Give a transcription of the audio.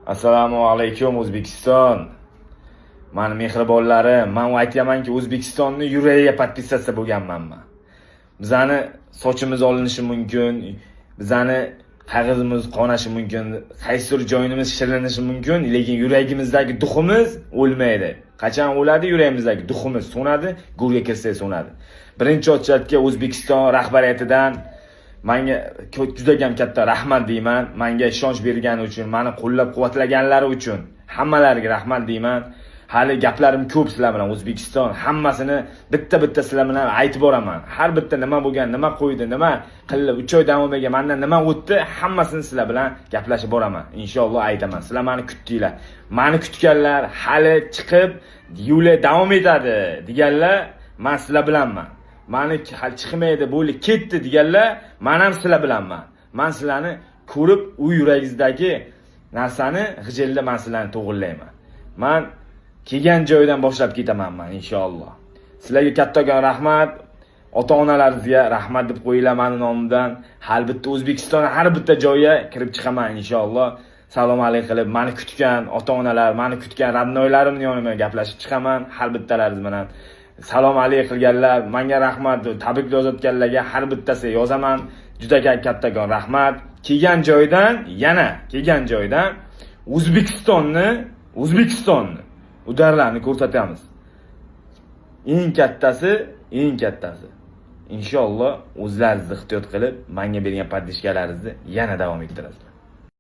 Assalomu alaykum O'zbekiston. Men mehribonlarim, men aytamanki O'zbekistonni yuragiga podpisatsiya bo'lganmanman. Bizani sochimiz olinishi mumkin, bizani qag'izimiz qonashi mumkin, qaysidir joyimiz shirlanishi mumkin, lekin yuragimizdagi duximiz o'lmaydi. Qachon o'ladi yuragimizdagi duximiz so'nadi, go'rga kirsa so'nadi. Birinchi o'chatga O'zbekiston rahbariyatidan menga juda ham katta rahmat deyman. Menga ishonch bergani uchun, meni qo'llab-quvvatlaganlari uchun hammalariga rahmat deyman. Hali gaplarim ko'p sizlar bilan O'zbekiston hammasini bitta sizlar bilan aytib boraman. Har bitta nima bo'lgan, nima qo'ydi, nima qildi, 3 oy davomiga mendan nima o'tdi, hammasini sizlar bilan gaplashib boraman. Inshaalloh aytaman. Sizlar meni kutdinglar. Meni kutganlar hali chiqib yo'li davom etadi deganlar, men sizlar bilanman. Meni hali chiqmaydi, bo'ldi, ketdi deganlar, men ham sizlar bilanman. Men sizlarni ko'rib, u yuragingizdagi narsani g'ijilda men sizlarni to'g'rilayman. Men kelgan joydan boshlab ketaman men inshaalloh. Sizlarga kattakon rahmat, ota-onalaringizga rahmat deb qo'yinglar meni nomimdan. Har bitta O'zbekiston har bitta joyga kirib chiqaman inshaalloh. Salom alaykum qilib meni kutgan ota-onalar, meni kutgan radnoylarimni yonimga gaplashib chiqaman har bittalaringiz bilan. Salom alaykum qilganlar, menga rahmat, tabrik yozayotganlarga har bittasi yozaman. Juda kattakon rahmat. Kelgan joydan, yana kelgan joydan O'zbekistonni udarlarni ko'rsatamiz. Eng kattasi. Inshaalloh o'zlaringiz ehtiyot qilib, menga bergan podpishkalaringizni yana davom ettirasiz.